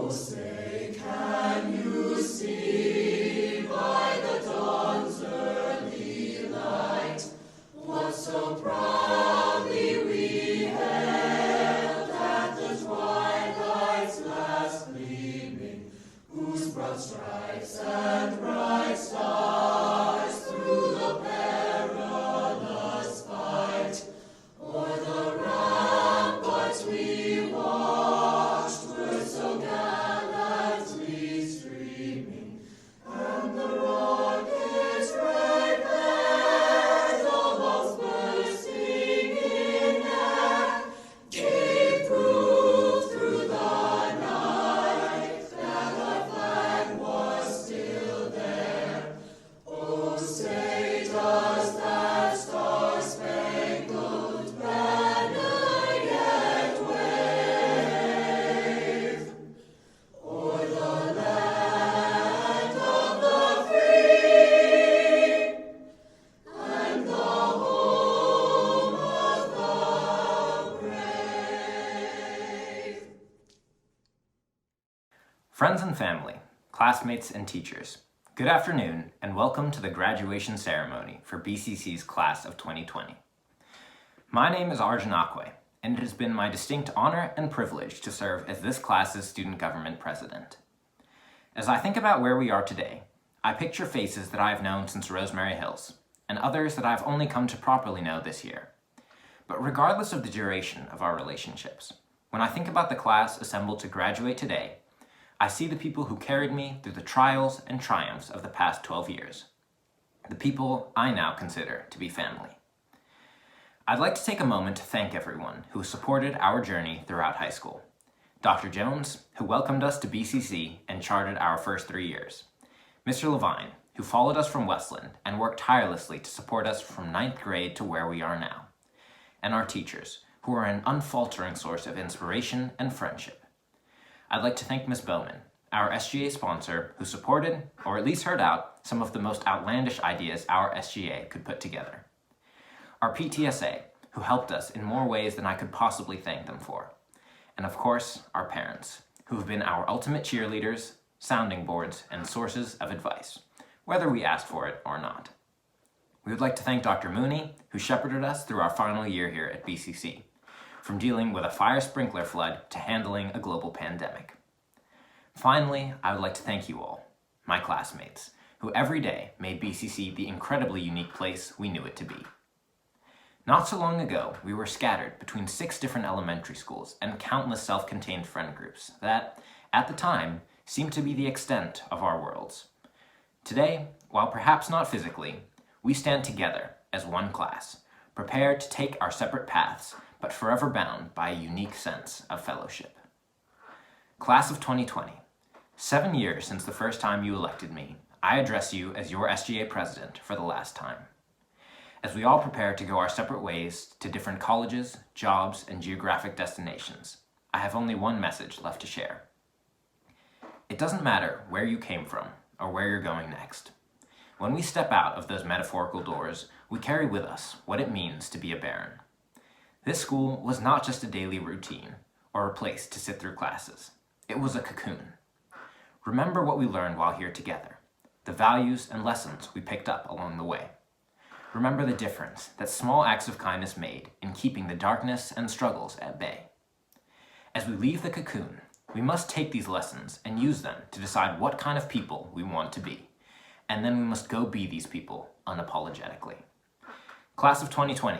say, can you see by the dawn's early light what so proudly we hailed at the twilight's last gleaming, whose broad stripes and bright stars through the perilous fight o'er the ramparts we watched were so gallantly streaming, and the rocket's red flares almost bursting in air gave proof through the night that our flag was still there. Oh, say does that star-spangled banner yet wave o'er the land of the free and the home of the brave? Friends and family, classmates and teachers, good afternoon and welcome to the graduation ceremony for BCC's class of 2020. My name is Arjun Akwe, and it has been my distinct honor and privilege to serve as this class's student government president. As I think about where we are today, I picture faces that I have known since Rosemary Hills, and others that I've only come to properly know this year. But regardless of the duration of our relationships, when I think about the class assembled to graduate today, I see the people who carried me through the trials and triumphs of the past 12 years, the people I now consider to be family. I'd like to take a moment to thank everyone who supported our journey throughout high school. Dr. Jones, who welcomed us to BCC and charted our first 3 years. Mr. Levine, who followed us from Westland and worked tirelessly to support us from 9th grade to where we are now. And our teachers, who are an unfaltering source of inspiration and friendship. I'd like to thank Ms. Bowman, our SGA sponsor, who supported, or at least heard out, some of the most outlandish ideas our SGA could put together. Our PTSA, who helped us in more ways than I could possibly thank them for. And of course, our parents, who have been our ultimate cheerleaders, sounding boards, and sources of advice, whether we asked for it or not. We would like to thank Dr. Mooney, who shepherded us through our final year here at BCC. From dealing with a fire sprinkler flood to handling a global pandemic. Finally, I would like to thank you all, my classmates, who every day made BCC the incredibly unique place we knew it to be. Not so long ago, we were scattered between 6 different elementary schools and countless self-contained friend groups that, at the time, seemed to be the extent of our worlds. Today, while perhaps not physically, we stand together as one class, prepared to take our separate paths, but forever bound by a unique sense of fellowship. Class of 2020, 7 years since the first time you elected me, I address you as your SGA president for the last time. As we all prepare to go our separate ways to different colleges, jobs, and geographic destinations, I have only one message left to share. It doesn't matter where you came from or where you're going next. When we step out of those metaphorical doors, we carry with us what it means to be a Baron. This school was not just a daily routine or a place to sit through classes. It was a cocoon. Remember what we learned while here together, the values and lessons we picked up along the way. Remember the difference that small acts of kindness made in keeping the darkness and struggles at bay. As we leave the cocoon, we must take these lessons and use them to decide what kind of people we want to be, and then we must go be these people unapologetically. Class of 2020,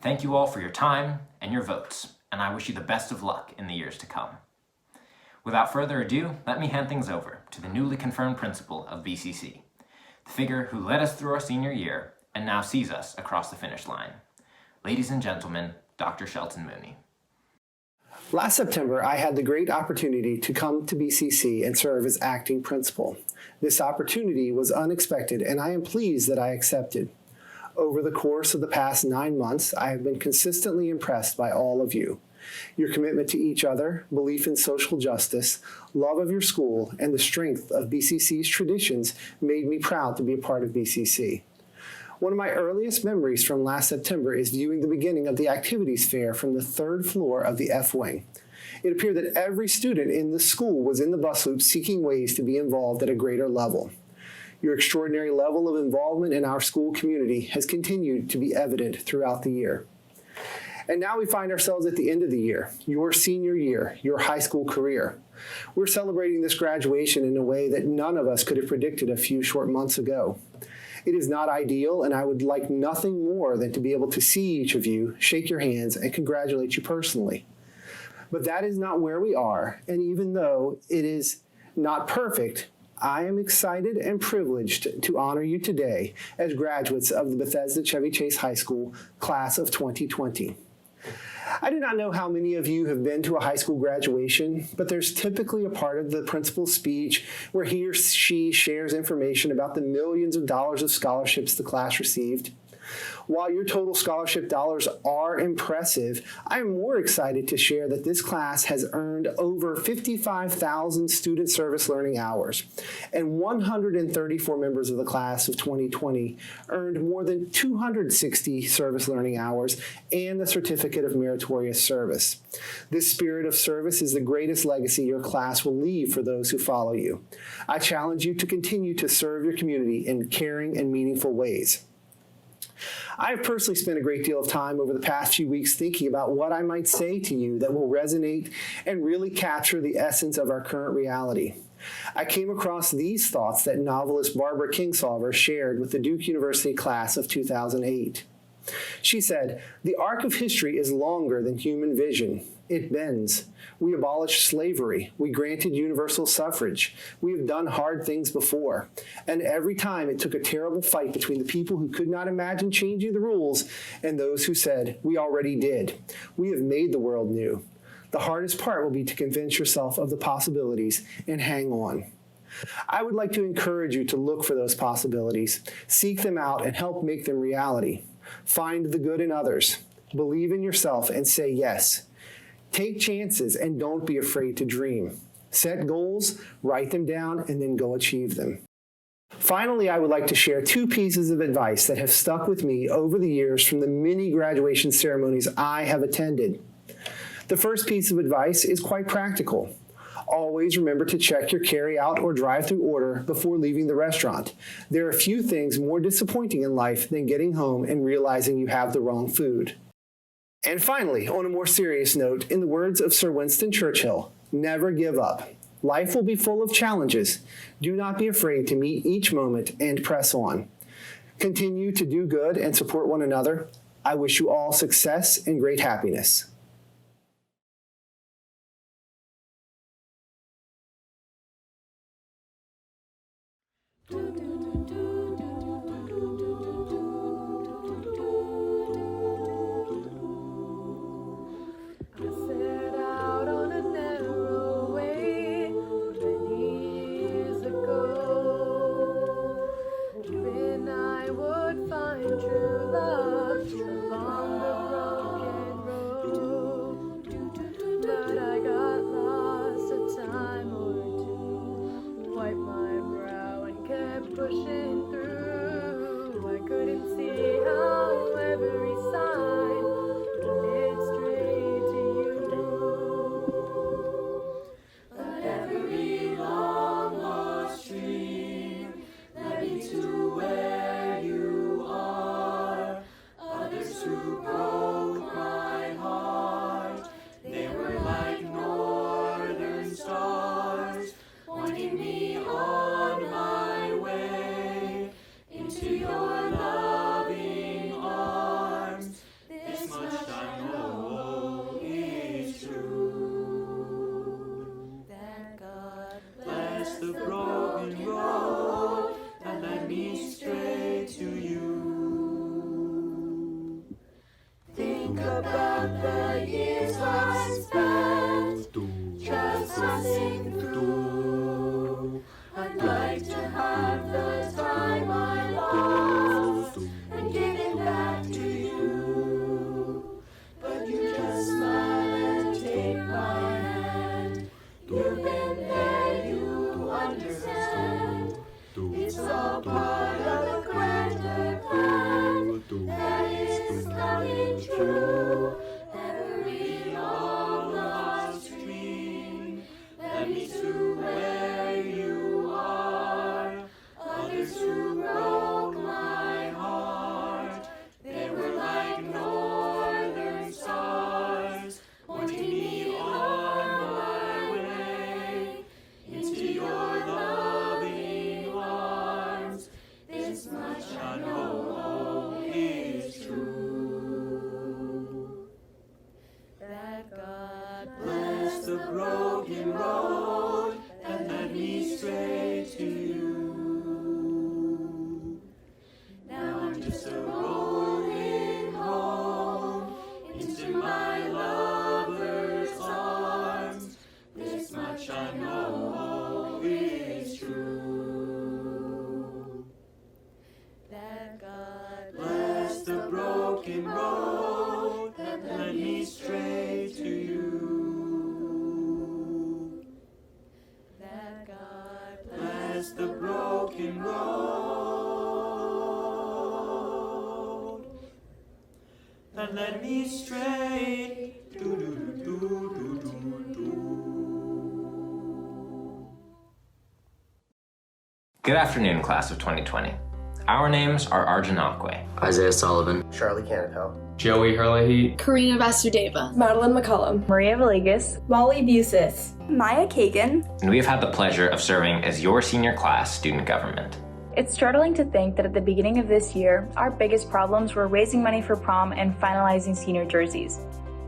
thank you all for your time and your votes, and I wish you the best of luck in the years to come. Without further ado, let me hand things over to the newly confirmed principal of BCC, the figure who led us through our senior year and now sees us across the finish line. Ladies and gentlemen, Dr. Shelton Mooney. Last September, I had the great opportunity to come to BCC and serve as acting principal. This opportunity was unexpected, and I am pleased that I accepted. Over the course of the past 9 months, I have been consistently impressed by all of you. Your commitment to each other, belief in social justice, love of your school, and the strength of BCC's traditions made me proud to be a part of BCC. One of my earliest memories from last September is viewing the beginning of the activities fair from the 3rd floor of the F Wing. It appeared that every student in the school was in the bus loop seeking ways to be involved at a greater level. Your extraordinary level of involvement in our school community has continued to be evident throughout the year. And now we find ourselves at the end of the year, your senior year, your high school career. We're celebrating this graduation in a way that none of us could have predicted a few short months ago. It is not ideal, and I would like nothing more than to be able to see each of you, shake your hands, and congratulate you personally. But that is not where we are, and even though it is not perfect, I am excited and privileged to honor you today as graduates of the Bethesda-Chevy Chase High School class of 2020. I do not know how many of you have been to a high school graduation, but there's typically a part of the principal's speech where he or she shares information about the millions of dollars of scholarships the class received. While your total scholarship dollars are impressive, I'm more excited to share that this class has earned over 55,000 student service learning hours, and 134 members of the class of 2020 earned more than 260 service learning hours and the Certificate of Meritorious Service. This spirit of service is the greatest legacy your class will leave for those who follow you. I challenge you to continue to serve your community in caring and meaningful ways. I have personally spent a great deal of time over the past few weeks thinking about what I might say to you that will resonate and really capture the essence of our current reality. I came across these thoughts that novelist Barbara Kingsolver shared with the Duke University class of 2008. She said, "The arc of history is longer than human vision. It bends. We abolished slavery. We granted universal suffrage. We have done hard things before. And every time it took a terrible fight between the people who could not imagine changing the rules and those who said, we already did. We have made the world new. The hardest part will be to convince yourself of the possibilities and hang on." I would like to encourage you to look for those possibilities, seek them out, and help make them reality. Find the good in others. Believe in yourself and say yes. Take chances and don't be afraid to dream. Set goals, write them down, and then go achieve them. Finally, I would like to share two pieces of advice that have stuck with me over the years from the many graduation ceremonies I have attended. The first piece of advice is quite practical. Always remember to check your carry-out or drive-through order before leaving the restaurant. There are few things more disappointing in life than getting home and realizing you have the wrong food. And finally, on a more serious note, in the words of Sir Winston Churchill, never give up. Life will be full of challenges. Do not be afraid to meet each moment and press on. Continue to do good and support one another. I wish you all success and great happiness. Pushing through, I couldn't see how every sign led straight to you. But every long lost dream led me to where you are. Others who broke my heart, they were like northern stars, pointing me on my way into your loving arms. This much I know is true, that God bless the broken road that led me straight to you. Think about the years I spent just passing through. I'd like to have the time I lost and give it back to you. But you just smile and take my hand. You've been there, you understand. It's all part of a grander plan that is coming true. Every long lost dream broken road that led me straight. Good afternoon, class of 2020. Our names are Arjun Akwe, Isaiah Sullivan, Charlie Canapel, Joey Hurley, Karina Vasudeva, Madeline McCullum, Maria Villegas, Molly Busis, Maya Kagan, and we have had the pleasure of serving as your senior class student government. It's startling to think that at the beginning of this year, our biggest problems were raising money for prom and finalizing senior jerseys.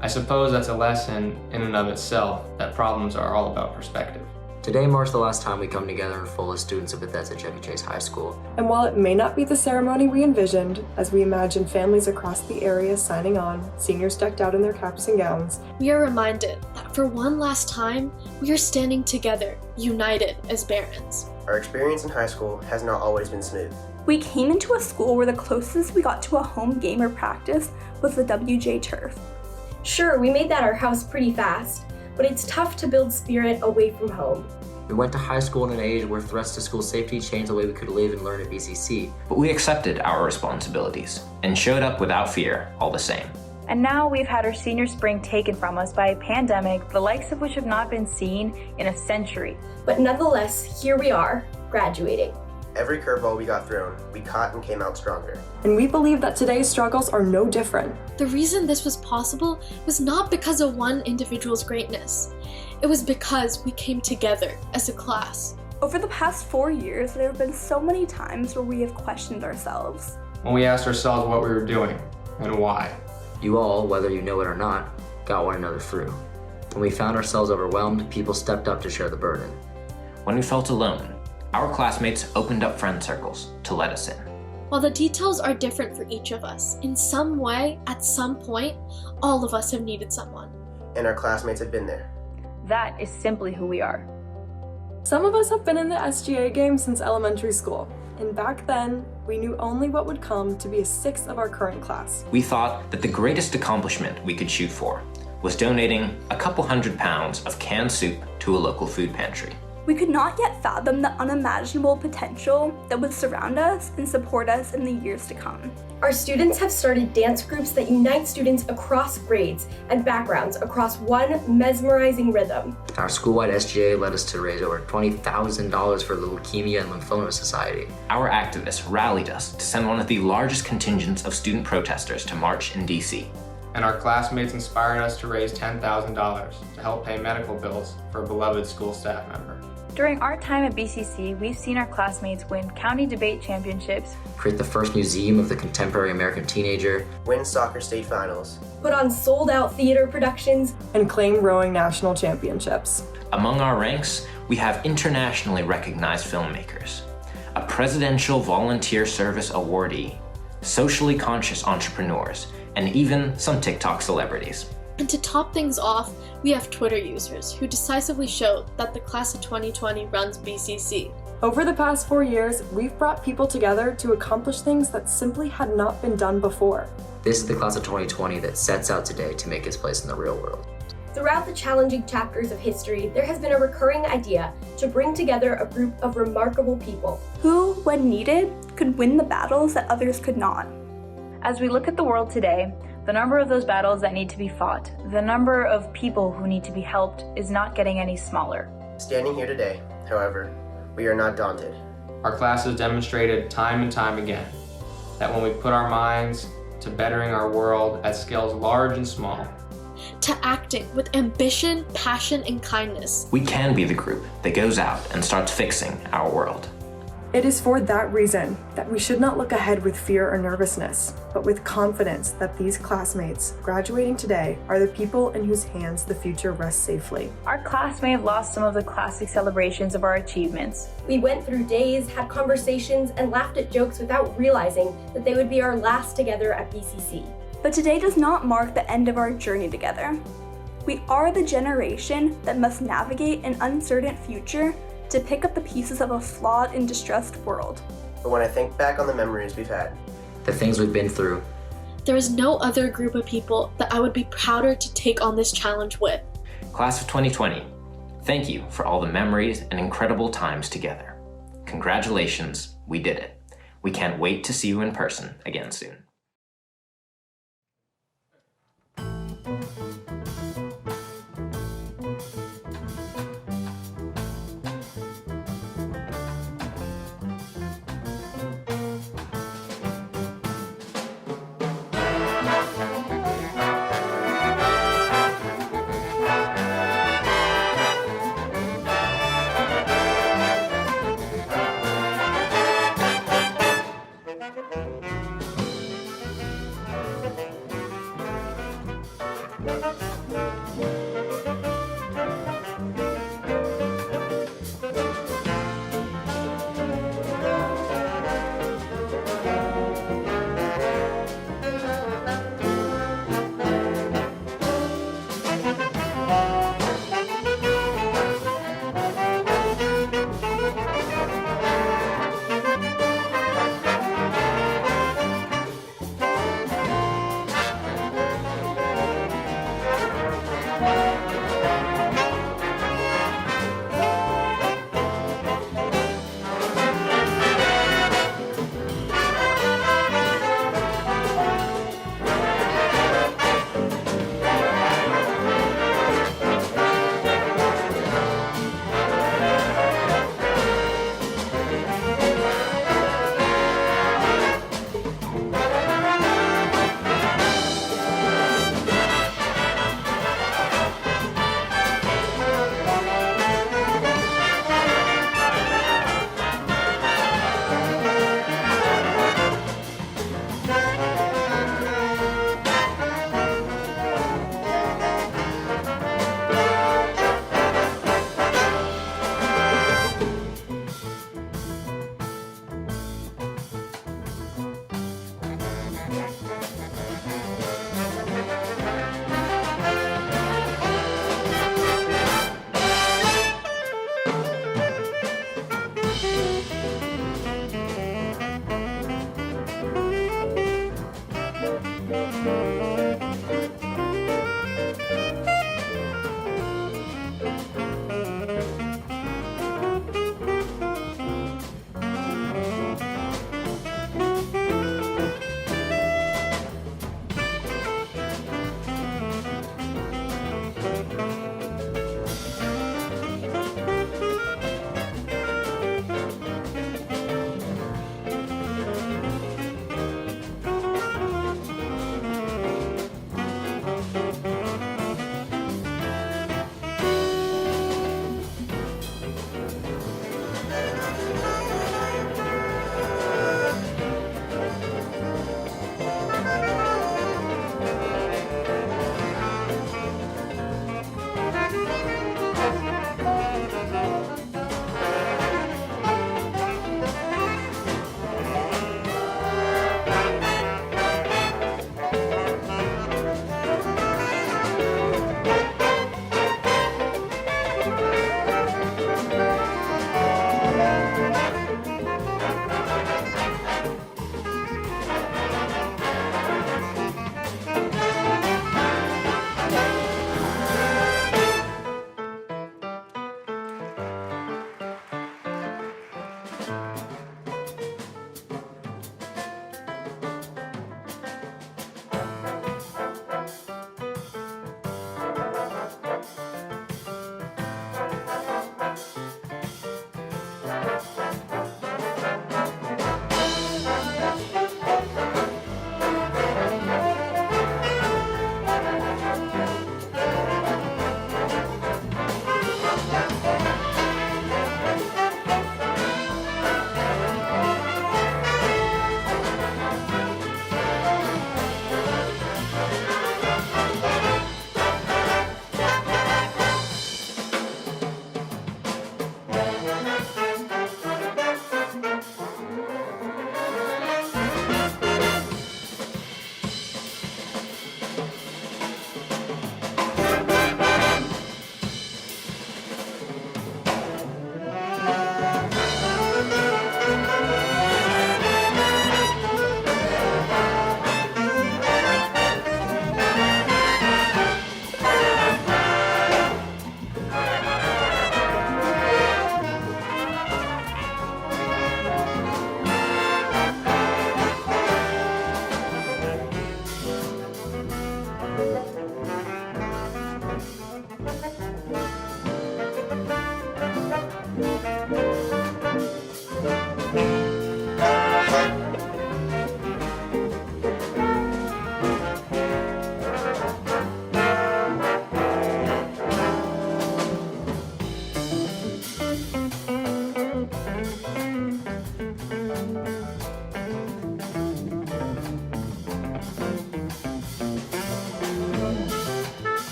I suppose that's a lesson in and of itself that problems are all about perspective. Today marks the last time we come together in full as students of Bethesda-Chevy High School. and while it may not be the ceremony we envisioned, as we imagine families across the area signing on, seniors decked out in their caps and gowns, we are reminded that for one last time, we are standing together, united as Barons. Our experience in high school has not always been smooth. We came into a school where the closest we got to a home game or practice was the WJ turf. Sure, we made that our house pretty fast, but it's tough to build spirit away from home. We went to high school in an age where threats to school safety changed the way we could live and learn at BCC. But we accepted our responsibilities and showed up without fear all the same. And now we've had our senior spring taken from us by a pandemic, the likes of which have not been seen in a century. But nonetheless, here we are, graduating. Every curveball we got thrown, we caught and came out stronger. and we believe that today's struggles are no different. The reason this was possible was not because of one individual's greatness. It was because we came together as a class. Over the past 4 years, there have been so many times where we have questioned ourselves. When we asked ourselves what we were doing and why. You all, whether you know it or not, got one another through. When we found ourselves overwhelmed, people stepped up to share the burden. When we felt alone, our classmates opened up friend circles to let us in. While the details are different for each of us, in some way, at some point, all of us have needed someone. And our classmates have been there. That is simply who we are. Some of us have been in the SGA game since elementary school, and back then, we knew only what would come to be a sixth of our current class. We thought that the greatest accomplishment we could shoot for was donating a couple £100 of canned soup to a local food pantry. We could not yet fathom the unimaginable potential that would surround us and support us in the years to come. Our students have started dance groups that unite students across grades and backgrounds across one mesmerizing rhythm. Our school-wide SGA led us to raise over $20,000 for the Leukemia and Lymphoma Society. Our activists rallied us to send one of the largest contingents of student protesters to march in DC. And our classmates inspired us to raise $10,000 to help pay medical bills for a beloved school staff member. During our time at BCC, we've seen our classmates win county debate championships, Create the first museum of the contemporary American teenager. Win soccer state finals. Put on sold-out theater productions, And claim rowing national championships. Among our ranks, we have internationally recognized filmmakers, a Presidential Volunteer Service awardee, socially conscious entrepreneurs, and even some TikTok celebrities. And to top things off, we have Twitter users who decisively showed that the class of 2020 runs BCC. Over the past 4 years, we've brought people together to accomplish things that simply had not been done before. This is the class of 2020 that sets out today to make its place in the real world. throughout the challenging chapters of history, there has been a recurring idea to bring together a group of remarkable people who, when needed, could win the battles that others could not. As we look at the world today, the number of those battles that need to be fought, the number of people who need to be helped is not getting any smaller. Standing here today, however, we are not daunted. Our class has demonstrated time and time again that when we put our minds to bettering our world at scales large and small, to acting with ambition, passion, and kindness, we can be the group that goes out and starts fixing our world. It is for that reason that we should not look ahead with fear or nervousness, but with confidence that these classmates graduating today are the people in whose hands the future rests safely. Our class may have lost some of the classic celebrations of our achievements. We went through days, had conversations, and laughed at jokes without realizing that they would be our last together at BCC. But today does not mark the end of our journey together. We are the generation that must navigate an uncertain future to pick up the pieces of a flawed and distressed world. But when I think back on the memories we've had, the things we've been through, there is no other group of people that I would be prouder to take on this challenge with. Class of 2020, thank you for all the memories and incredible times together. Congratulations, we did it. We can't wait to see you in person again soon.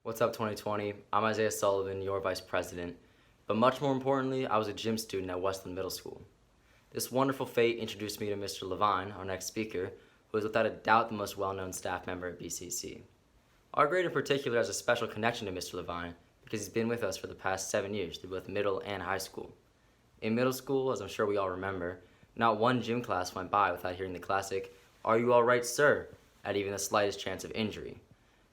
What's up, 2020? I'm Isaiah Sullivan, your vice president. But much more importantly, I was a gym student at Westland Middle School. This wonderful fate introduced me to Mr. Levine, our next speaker, who is without a doubt the most well-known staff member at BCC. Our grade in particular has a special connection to Mr. Levine because he's been with us for the past 7 years through both middle and high school. In middle school, as I'm sure we all remember, not one gym class went by without hearing the classic, "Are you all right, sir?" at even the slightest chance of injury.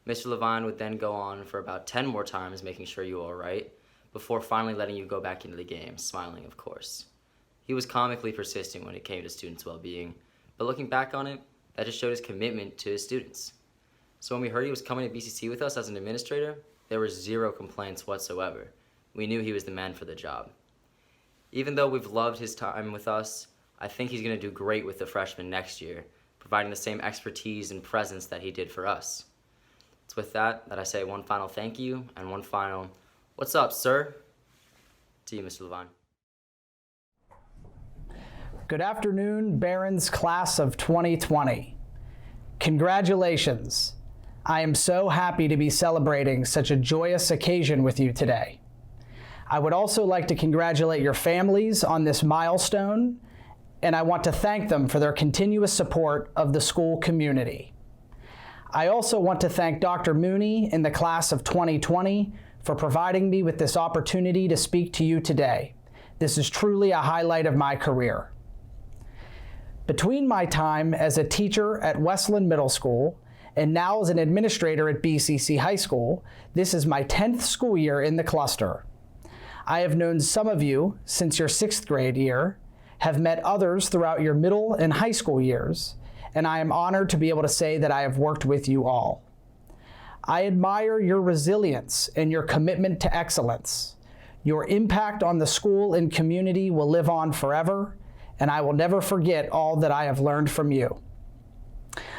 Mr. Levine would then go on for about 10 more times making sure you were all right, before finally letting you go back into the game, smiling of course. He was comically persistent when it came to students' well-being, but looking back on it, that just showed his commitment to his students. So when we heard he was coming to BCC with us as an administrator, there were 0 complaints whatsoever. We knew he was the man for the job. Even though we've loved his time with us, I think he's going to do great with the freshmen next year, providing the same expertise and presence that he did for us. It's with that I say one final thank you and one final, "What's up, sir?" to you, Mr. Levine. Good afternoon, Barron's class of 2020. Congratulations. I am so happy to be celebrating such a joyous occasion with you today. I would also like to congratulate your families on this milestone, and I want to thank them for their continuous support of the school community. I also want to thank Dr. Mooney and the class of 2020 for providing me with this opportunity to speak to you today. This is truly a highlight of my career. Between my time as a teacher at Westland Middle School and now as an administrator at BCC High School, this is my 10th school year in the cluster. I have known some of you since your 6th grade year, have met others throughout your middle and high school years, and I am honored to be able to say that I have worked with you all. I admire your resilience and your commitment to excellence. Your impact on the school and community will live on forever, and I will never forget all that I have learned from you.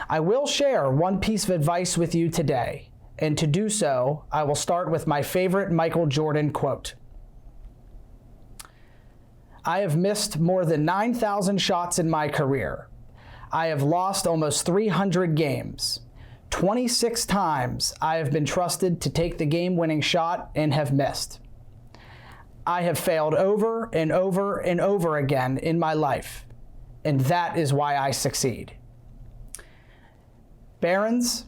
I will share one piece of advice with you today, and to do so, I will start with my favorite Michael Jordan quote. I have missed more than 9,000 shots in my career. I have lost almost 300 games. 26 times I have been trusted to take the game-winning shot and have missed. I have failed over and over and over again in my life, and that is why I succeed. Barons,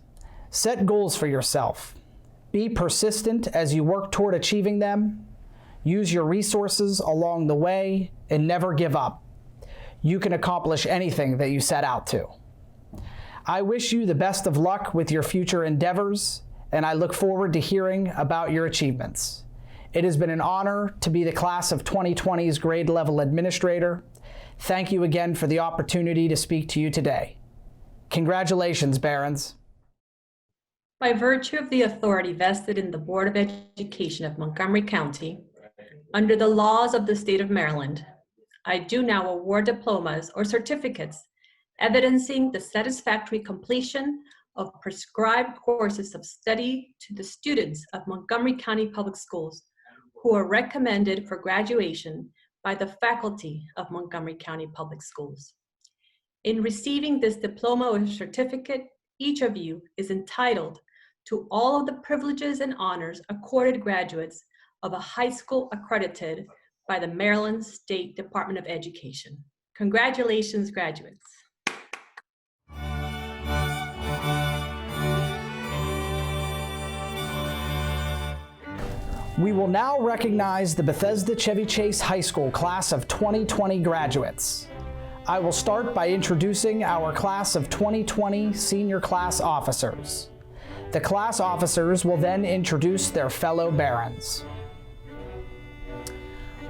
set goals for yourself. Be persistent as you work toward achieving them. Use your resources along the way and never give up. You can accomplish anything that you set out to. I wish you the best of luck with your future endeavors, and I look forward to hearing about your achievements. It has been an honor to be the class of 2020's grade level administrator. Thank you again for the opportunity to speak to you today. Congratulations, Barons. By virtue of the authority vested in the Board of Education of Montgomery County, under the laws of the state of Maryland, I do now award diplomas or certificates evidencing the satisfactory completion of prescribed courses of study to the students of Montgomery County Public Schools who are recommended for graduation by the faculty of Montgomery County Public Schools. In receiving this diploma or certificate, each of you is entitled to all of the privileges and honors accorded graduates of a high school accredited by the Maryland State Department of Education. Congratulations, graduates. We will now recognize the Bethesda-Chevy Chase High School class of 2020 graduates. I will start by introducing our class of 2020 senior class officers. The class officers will then introduce their fellow Barons.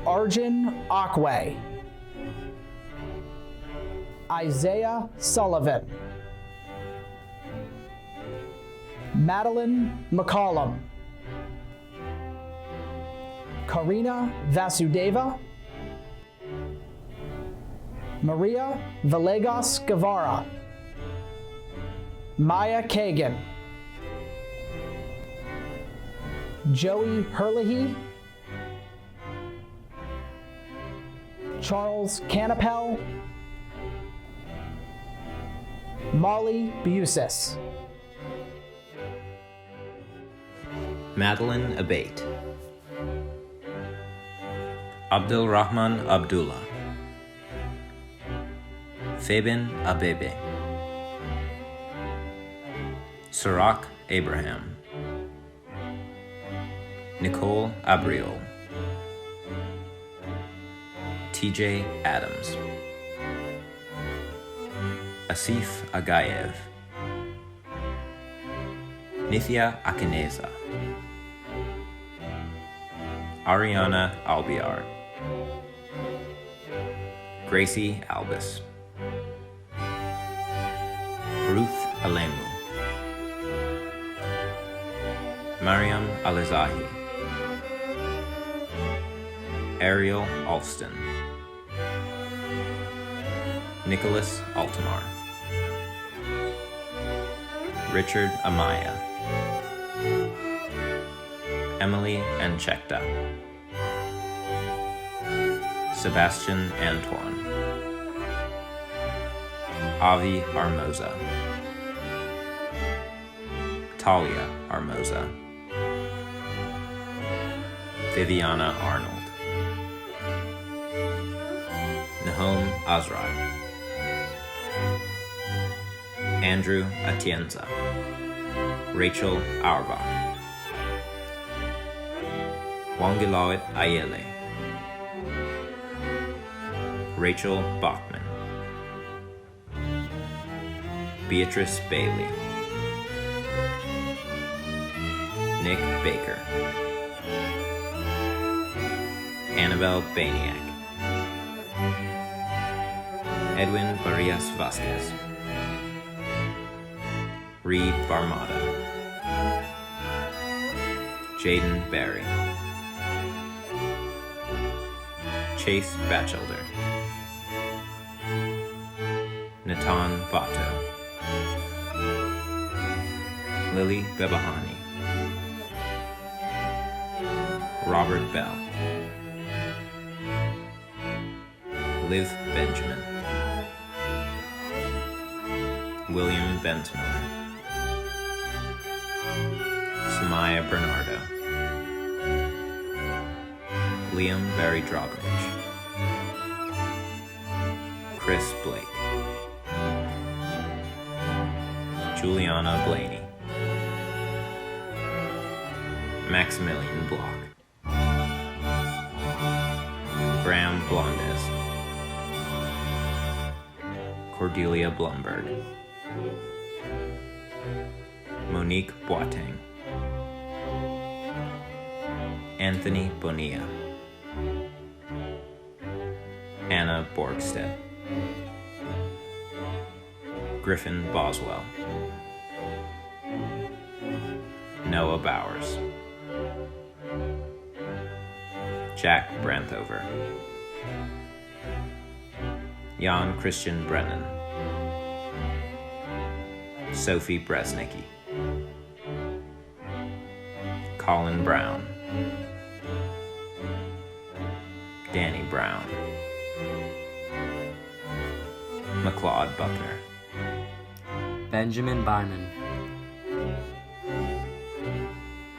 Arjun Akwe, Isaiah Sullivan, Madeline McCollum, Karina Vasudeva, Maria Villegas Guevara, Maya Kagan, Joey Herlihy, Charles Canapel, Molly Busis. Madeline Abate, Abdul Rahman Abdullah, Fabin Abebe, Sarak Abraham, Nicole Abriol, TJ Adams, Asif Agayev, Nithya Akineza, Ariana Albiar, Gracie Albus, Ruth Alemu, Mariam Alizahi, Ariel Alston, Nicholas Altamar, Richard Amaya, Emily Anchekta, Sebastian Antoine, Avi Armoza, Talia Armoza, Viviana Arnold, Nahom Azrai, Andrew Atienza, Rachel Auerbach, Wangilawit Ayele, Rachel Bachman, Beatrice Bailey, Nick Baker, Annabelle Baniak, Edwin Barrias Vasquez, Reed Barmada, Jaden Barry, Chase Batchelder, Natan Bato, Lily Bebahani, Robert Bell, Liv Benjamin, William Bentmiller, Samaya Bernardo, Liam Barry Drogonich, Chris Blake, Juliana Blaney, Maximilian Block, Graham Blondes, Cordelia Blumberg, Monique Boateng, Anthony Bonilla, Anna Borgstead, Griffin Boswell, Noah Bowers, Jack Branthover, Jan Christian Brennan, Sophie Bresnicki, Colin Brown, Danny Brown, McLeod Buckner, Benjamin Byman,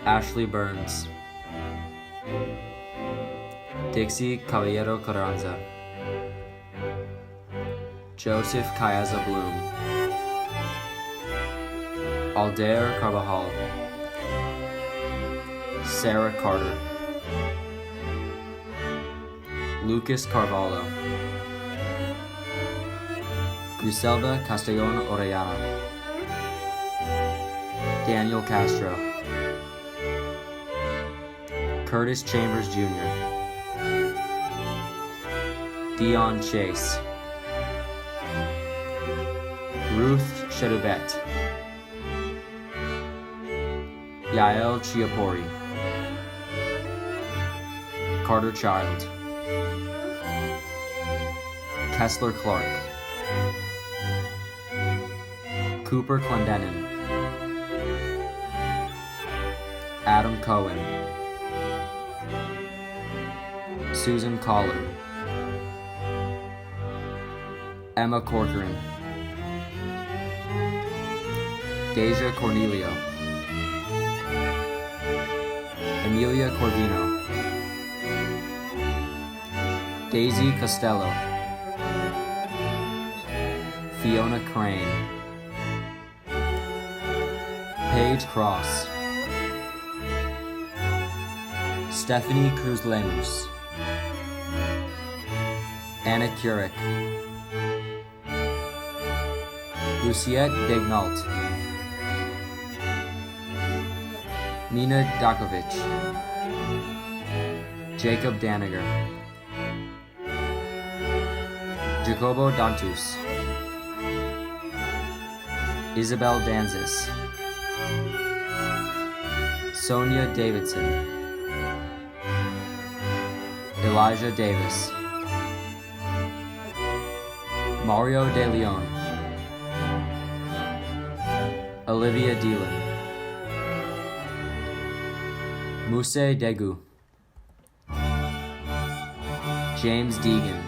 Ashley Burns, Dixie Caballero Carranza, Joseph Kayaza Bloom, Aldair Carvajal, Sarah Carter, Lucas Carvalho, Griselda Castellon Orellana, Daniel Castro, Curtis Chambers Jr., Dion Chase, Ruth Shedubet, Yael Chiapori, Carter Child, Kessler Clark, Cooper Clendenin, Adam Cohen, Susan Collard, Emma Corcoran, Deja Cornelio, Emilia Corvino, Daisy Costello, Fiona Crane, Paige Cross, Stephanie Cruz Lemus, Anna Kurek, Luciette Degnault, Nina Dakovic, Jacob Daniger, Jacobo Dantus, Isabel Danzis, Sonia Davidson, Elijah Davis, Mario De Leon, Olivia Dealin, Mousse Degu, James Deegan,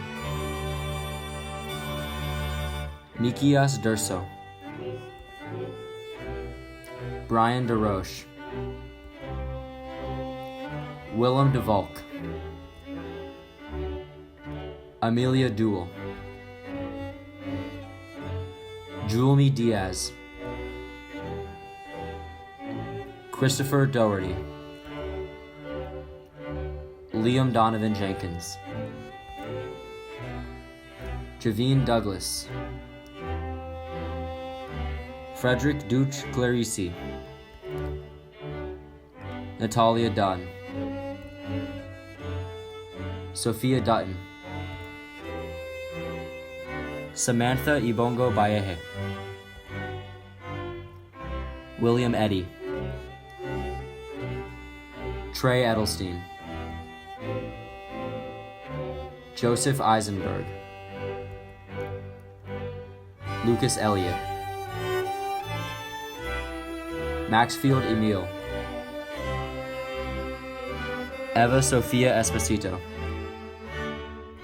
Nikias Durso, Brian DeRoche, Willem DeVolk, Amelia Duell, Julmy Diaz, Christopher Doherty, Liam Donovan Jenkins, Javine Douglas, Frederick Duch Clarici, Natalia Dunn, Sophia Dutton, Samantha Ibongo Bayehe, William Eddy, Trey Edelstein, Joseph Eisenberg, Lucas Elliott, Maxfield Emile, Eva Sofia Esposito,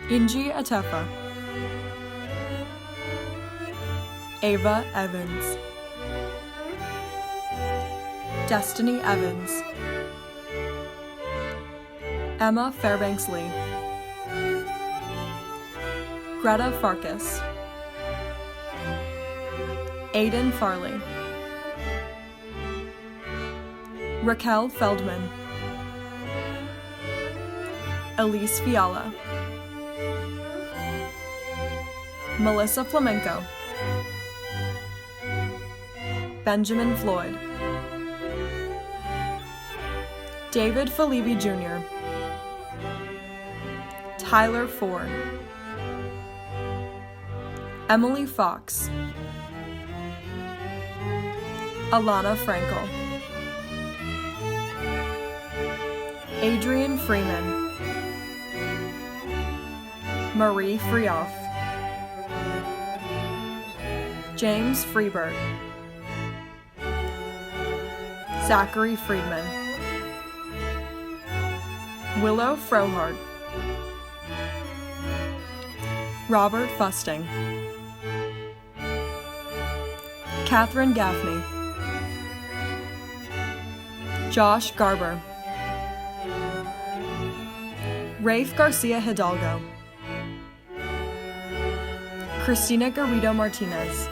Inji Atefa, Ava Evans, Destiny Evans, Emma Fairbanks Lee, Greta Farkas, Aiden Farley, Raquel Feldman, Elise Fiala, Melissa Flamenco, Benjamin Floyd, David Felibi Jr., Tyler Ford, Emily Fox, Alana Frankel, Adrian Freeman, Marie Frioff, James Freeberg, Zachary Friedman, Willow Frohard, Robert Fusting, Catherine Gaffney, Josh Garber, Rafe Garcia Hidalgo, Christina Garrido Martinez,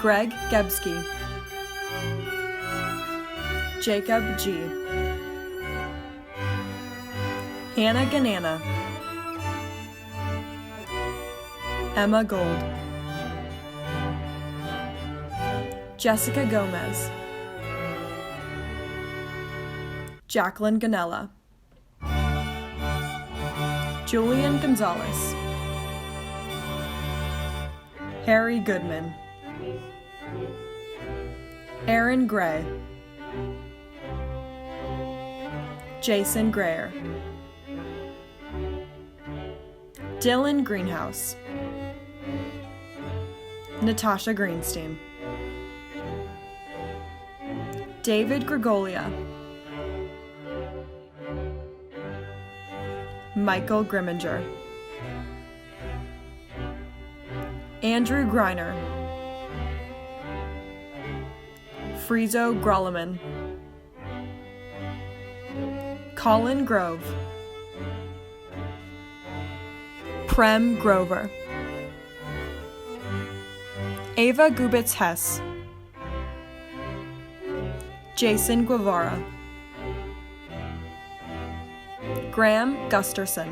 Greg Gebsky, Jacob G, Hannah Ganana, Emma Gold, Jessica Gomez, Jacqueline Ganella, Julian Gonzalez, Harry Goodman, Aaron Gray, Jason Grayer, Dylan Greenhouse, Natasha Greenstein, David Gregolia, Michael Grimminger, Andrew Greiner, Friezo Grolleman, Colin Grove, Prem Grover, Ava Gubitz-Hess, Jason Guevara, Graham Gusterson,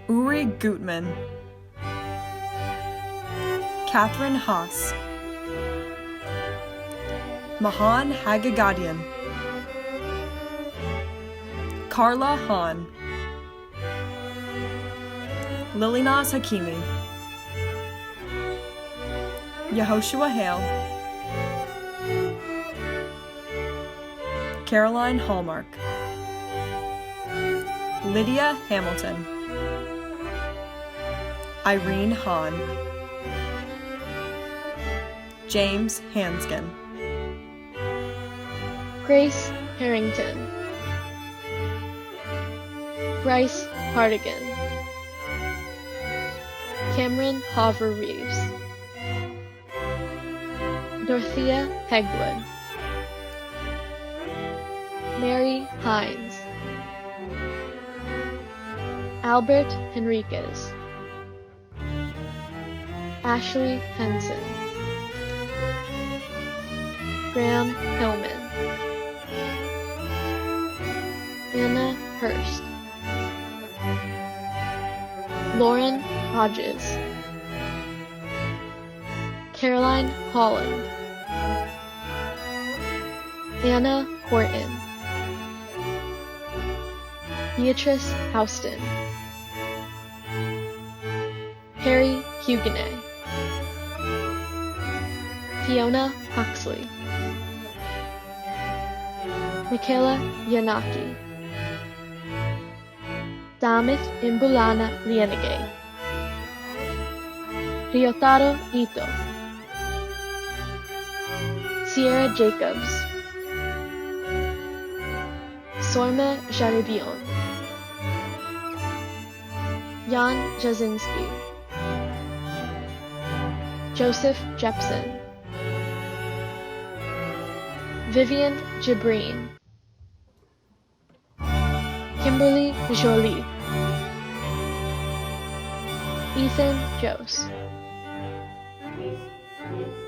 Uri Gutman, Catherine Haas, Mahan Hagagadian, Carla Hahn, Lilinaz Hakimi, Yehoshua Hale, Caroline Hallmark, Lydia Hamilton, Irene Hahn, James Hanskin, Grace Harrington, Bryce Hardigan, Cameron Hover Reeves, Dorothea Pegwood, Mary Hines, Albert Henriquez, Ashley Henson, Graham Hillman, Anna Hurst, Lauren Hodges, Caroline Holland, Anna Horton, Beatrice Houston, Harry Huguenet, Fiona Huxley, Michaela Yanaki, Damit Imbulana Lienegay, Ryotaro Ito, Sierra Jacobs, Sorma Jaribion, Jan Jasinski, Joseph Jepson, Vivian Jibreen, Kimberly Jolie, Ethan Jose,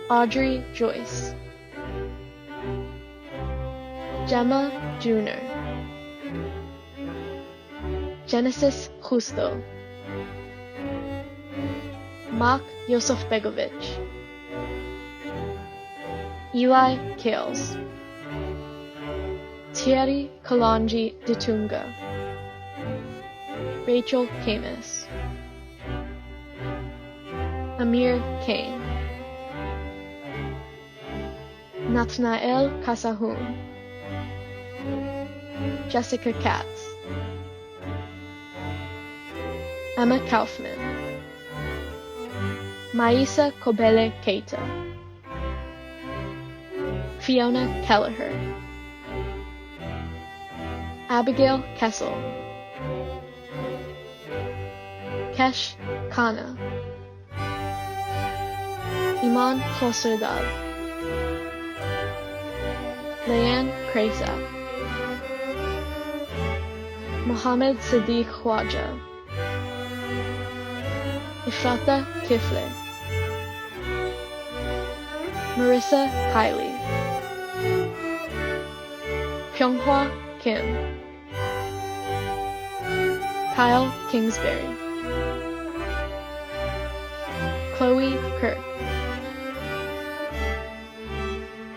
Audrey Joyce, Gemma Junior, Genesis Justo, Mark Yosefbegovich, Eli Kales, Thierry Kalanji Ditunga, Rachel Camus, Amir Kane, Nathanael Kasahun, Jessica Katz, Emma Kaufman, Maisa Kobele Keita, Fiona Kelleher, Abigail Kessel, Kesh Khanna, Iman Khoserdal, Leanne Kresa, Mohammed Siddiq Khwaja, Ifrata Kifle, Marissa Kiley, Pyonghwa Kim, Kyle Kingsbury, Chloe Kirk,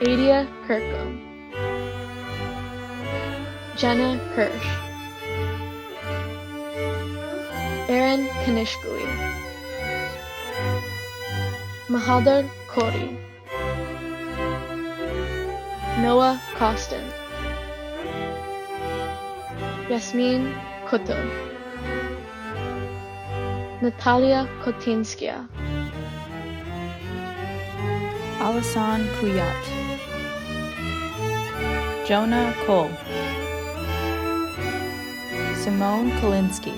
Adia Kirkham, Jenna Kirsch, Aaron Kanishkui, Mahadar Kori, Noah Costin, Yasmin Kuto, Natalia Kotinskia, Alasan Kuyat, Jonah Cole, Simone Kalinsky,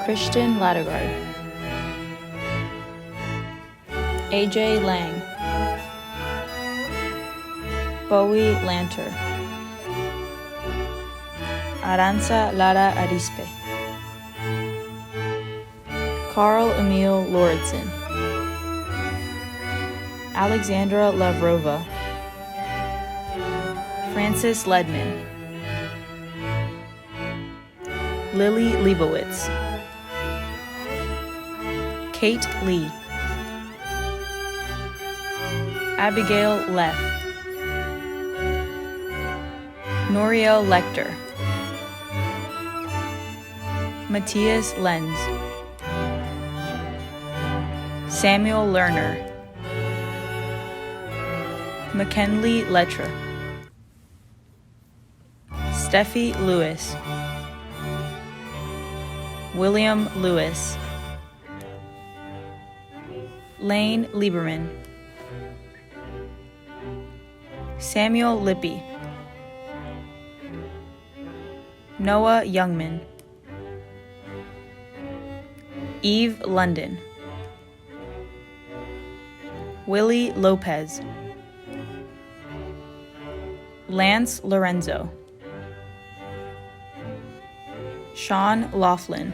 Christian Ladegard, AJ Lang, Bowie Lanter, Aranza Lara Arispe, Carl Emil Lauritsen, Alexandra Lavrova, Francis Ledman, Lily Leibowitz, Kate Lee, Abigail Leff, Noriel Lecter, Matthias Lenz, Samuel Lerner, McKinley Lettre, Steffi Lewis, William Lewis, Lane Lieberman, Samuel Lippy, Noah Youngman, Eve London, Willie Lopez, Lance Lorenzo, Sean Laughlin,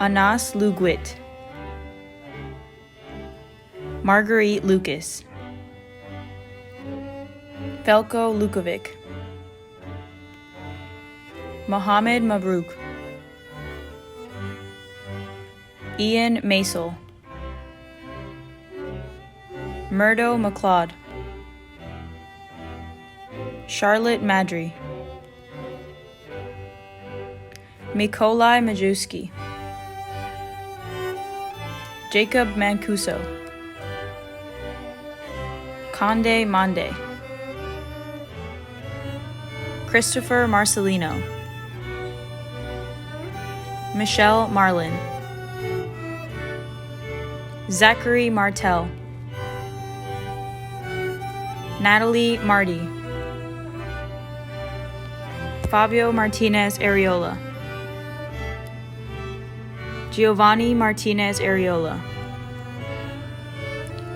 Anas Luguit, Marguerite Lucas, Velko Lukovic, Mohammed Mabrouk, Ian Masel, Murdo McLeod, Charlotte Madry, Mikolai Majewski, Jacob Mancuso, Conde Monde, Christopher Marcelino, Michelle Marlin, Zachary Martel, Natalie Marty, Fabio Martinez Areola, Giovanni Martinez Areola,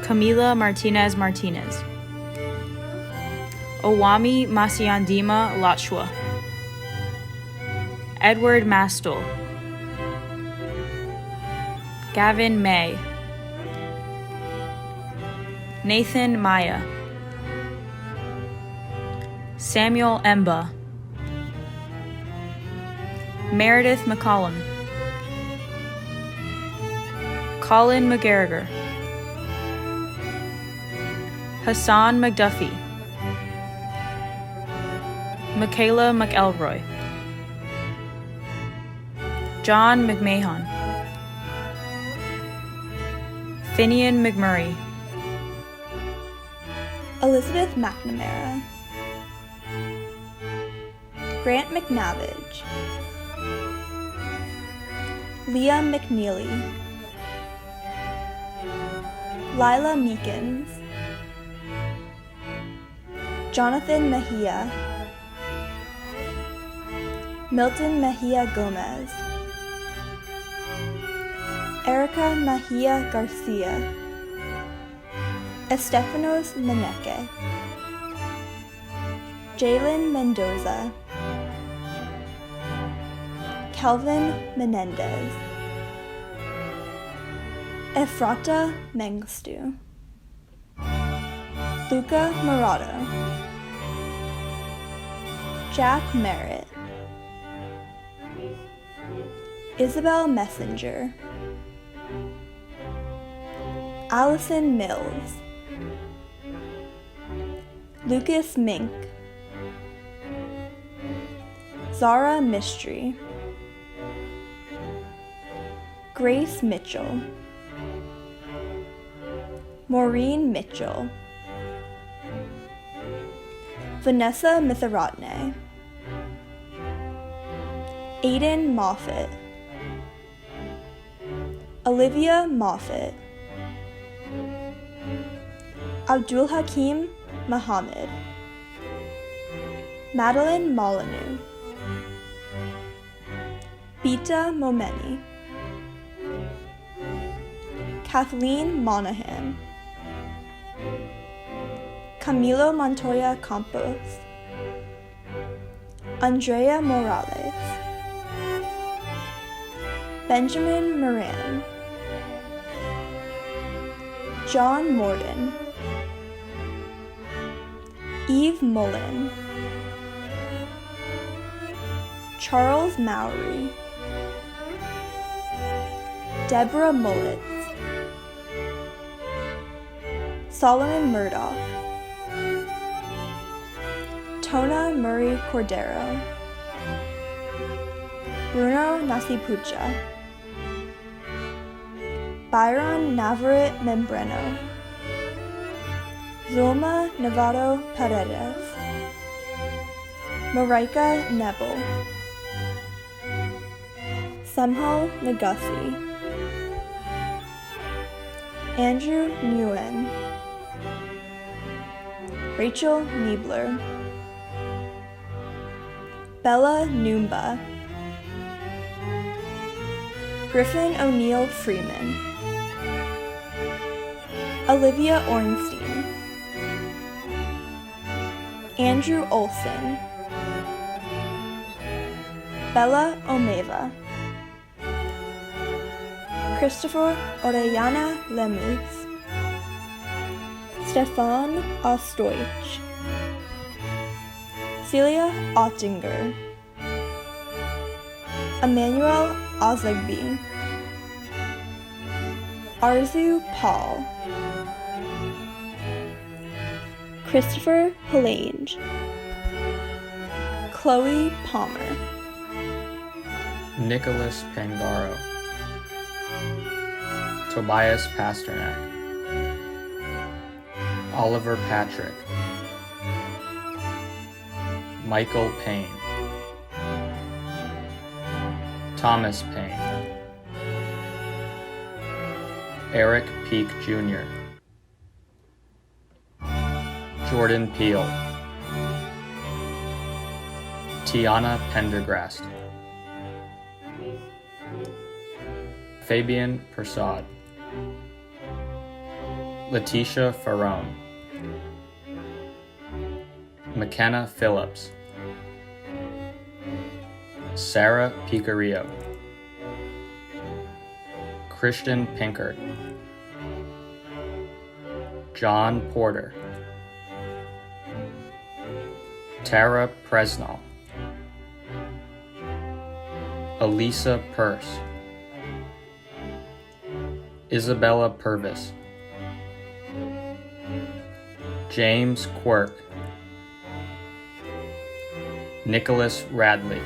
Camila Martinez Martinez, Owami Masiandima Lachwa, Edward Mastel, Gavin May, Nathan Maya, Samuel Emba, Meredith McCollum, Colin McGarriger, Hassan McDuffie, Michaela McElroy, John McMahon, Finian McMurray, Elizabeth McNamara, Grant McNavage, Leah McNeely, Lila Meekins, Jonathan Mejia, Milton Mejia Gomez, Erica Mejia Garcia, Estefanos Meneke, Jalen Mendoza, Kelvin Menendez, Efrata Mengistu, Luca Murado, Jack Merritt, Isabel Messenger, Allison Mills, Lucas Mink, Zara Mistry, Grace Mitchell, Maureen Mitchell, Vanessa Mitharatne, Aiden Moffat, Olivia Moffat, Abdul Hakim Muhammad, Madeline Molyneux, Bita Momeni, Kathleen Monahan, Camilo Montoya Campos, Andrea Morales, Benjamin Moran, John Morden, Eve Mullen, Charles Mowry, Deborah Mullitz, Solomon Murdoch, Tona Murray Cordero, Bruno Nasipucha, Byron Navarrete Membreno, Zulma Novato Paredes, Marika Nebel, Semho Nagasi, Andrew Nguyen, Rachel Niebler, Bella Noomba, Griffin O'Neill Freeman, Olivia Ornstein, Andrew Olson, Bella Omeva, Christopher Orellana Lemus, Stefan Ostoich, Celia Ottinger, Emmanuel Ozagby, Arzu Paul, Christopher Palange, Chloe Palmer, Nicholas Pangaro, Tobias Pasternak, Oliver Patrick, Michael Payne, Thomas Payne, Eric Peake Jr., Jordan Peel, Tiana Pendergrast, Fabian Persad, Letitia Farone, McKenna Phillips, Sarah Picarillo, Christian Pinkert, John Porter, Tara Presnall, Elisa Purse, Isabella Purvis, James Quirk, Nicholas Radley,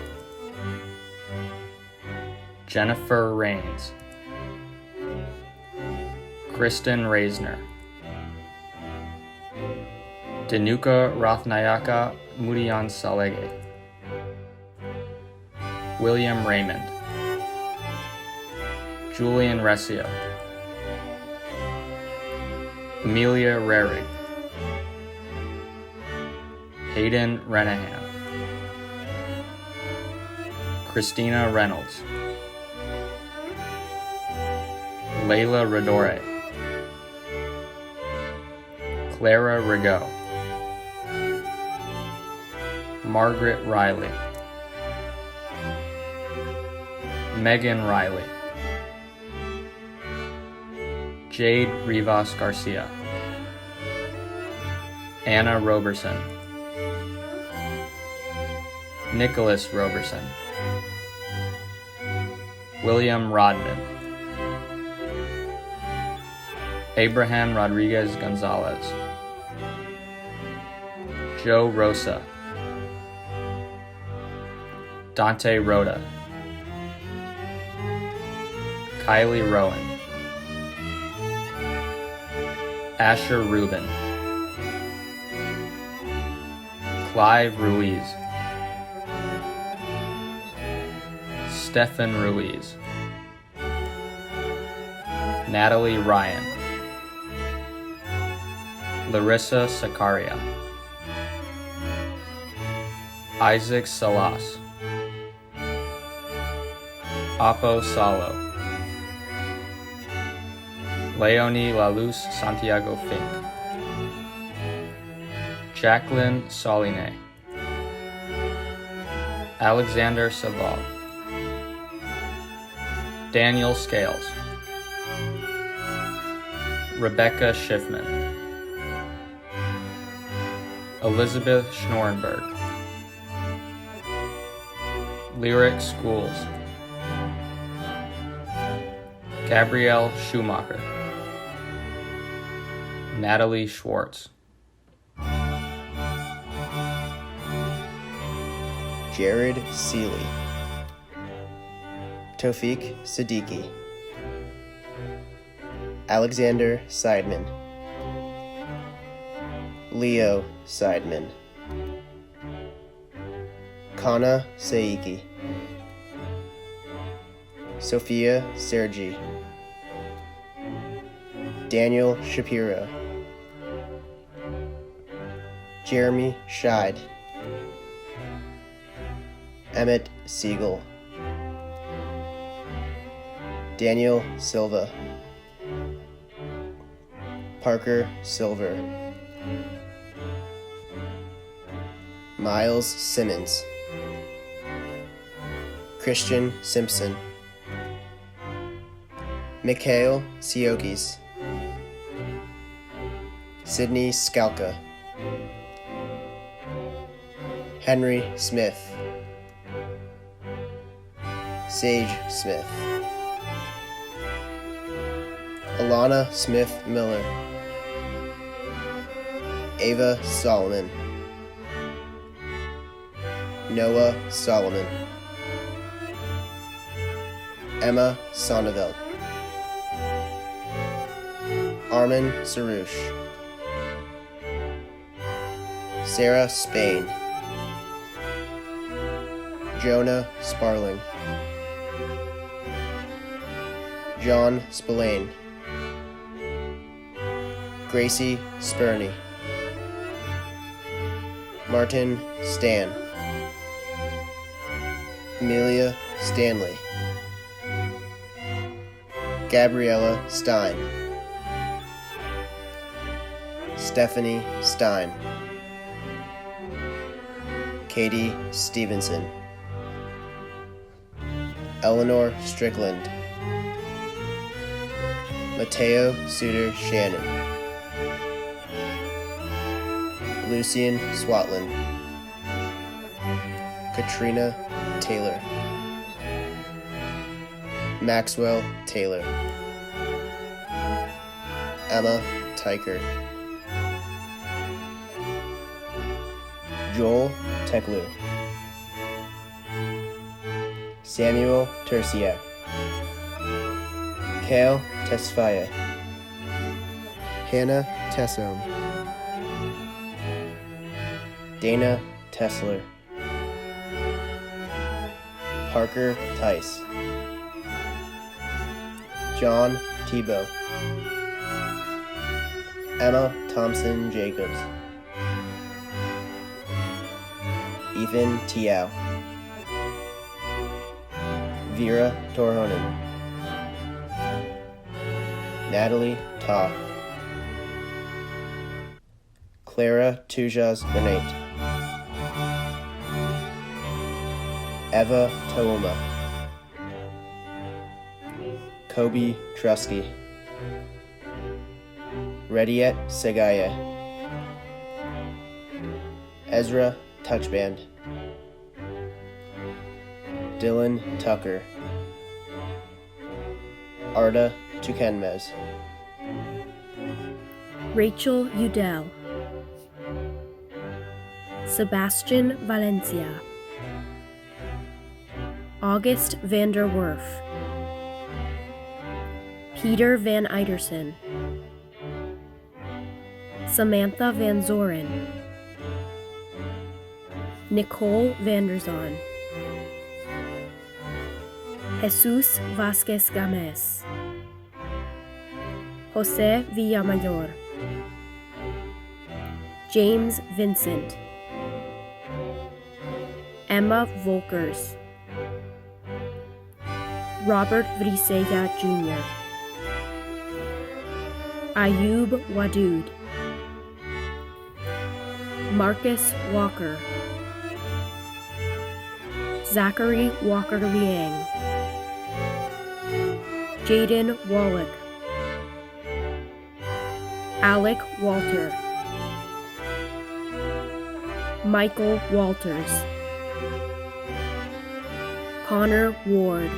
Jennifer Rains, Kristen Reisner, Danuka Rathnayaka Mudian Salege, William Raymond, Julian Resio, Amelia Rarig, Hayden Renahan, Christina Reynolds, Layla Radore, Clara Rigaud, Margaret Riley, Megan Riley, Jade Rivas Garcia, Anna Roberson, Nicholas Roberson, William Rodman, Abraham Rodriguez Gonzalez, Joe Rosa, Dante Rhoda, Kylie Rowan, Asher Rubin, Clive Ruiz, Stefan Ruiz, Natalie Ryan, Larissa Sakaria, Isaac Salas, Apo Salo, Leonie Laluz Santiago Fink, Jacqueline Soline, Alexander Savov, Daniel Scales, Rebecca Schiffman, Elizabeth Schnorenberg, Lyric Schools, Gabrielle Schumacher, Natalie Schwartz, Jared Seeley, Tofik Siddiqui, Alexander Seidman, Leo Seidman, Kana Saiki, Sophia Sergi, Daniel Shapiro, Jeremy Scheid, Emmett Siegel, Daniel Silva, Parker Silver, Miles Simmons, Christian Simpson, Mikhail Siokis, Sydney Skalka, Henry Smith, Sage Smith, Alana Smith Miller, Ava Solomon, Noah Solomon, Emma Sonneveld, Armin Sarouche, Sarah Spain, Jonah Sparling, John Spillane, Gracie Spurney, Martin Stan, Amelia Stanley, Gabriella Stein, Stephanie Stein, Katie Stevenson, Eleanor Strickland, Mateo Suter Shannon, Lucian Swatland, Katrina Taylor, Maxwell Taylor, Emma Tyker, Joel Teklu, Samuel Terciak, Kale Tesfaye, Hannah Tessom, Dana Tessler, Parker Tice, John Tebow, Emma Thompson Jacobs, Ethan Tiao, Vera Torhonen, Natalie Ta, Clara Tujas Bernate, Eva Touma, Kobe Trusky, Rediet Segaya, Ezra Touchband, Dylan Tucker, Arda Tukenmez, Rachel Udell, Sebastian Valencia, August van der Werf, Peter Van Eiderson, Samantha Van Zoren, Nicole Vanderzon, Jesus Vasquez Gamez, Jose Villamayor, James Vincent, Emma Volkers, Robert Vriseya Jr., Ayub Wadood, Marcus Walker, Zachary Walker Liang, Jaden Wallach, Alec Walter, Michael Walters, Connor Ward,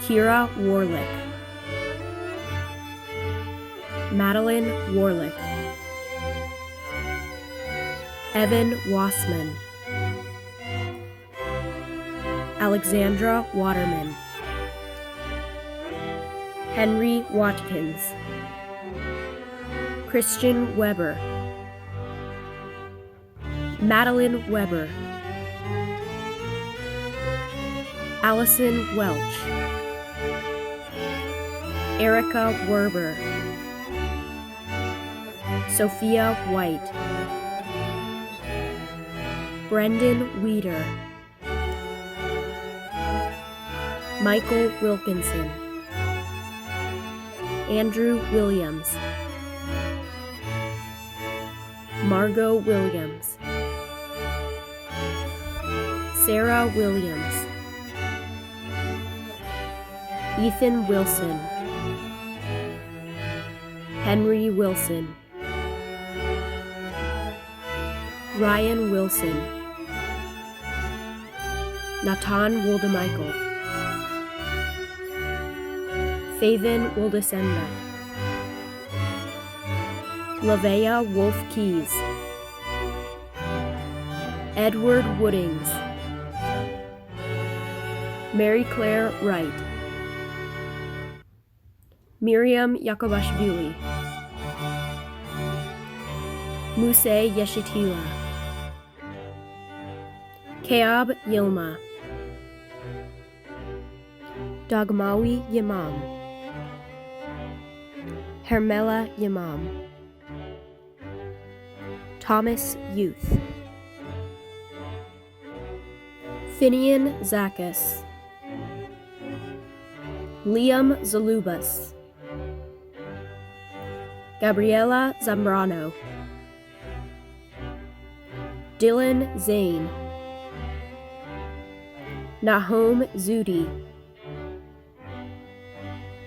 Kira Warlick, Madeline Warlick, Evan Wassman, Alexandra Waterman, Henry Watkins, Christian Weber, Madeline Weber, Allison Welch, Erica Werber, Sophia White, Brendan Weeder, Michael Wilkinson, Andrew Williams, Margot Williams, Sarah Williams, Ethan Wilson, Henry Wilson, Ryan Wilson, Natan Woldemichael, Faven Woldesenda, Lavea Wolf Keys, Edward Woodings, Mary Claire Wright, Miriam Yakubashvili, Muse Yeshitila, Keab Yilma, Dagmawi Yamam, Hermela Yamam, Thomas Youth, Finian Zakas, Liam Zalubas, Gabriela Zambrano, Dylan Zane, Nahom Zudi,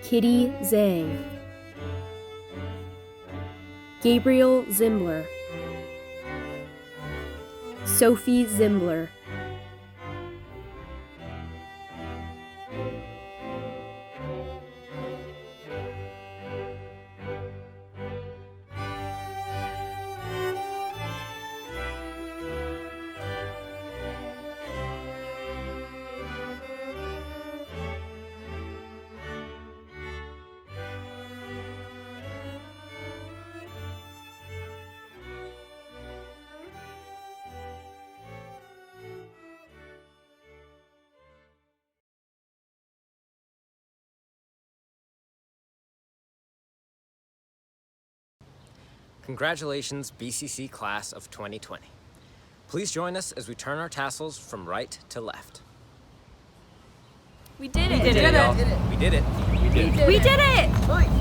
Kitty Zhang, Gabriel Zimbler, Sophie Zimbler, Congratulations, BCC Class of 2020. Please join us as we turn our tassels from right to left. We did it! We did it, y'all. We did it. We did it!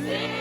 Sing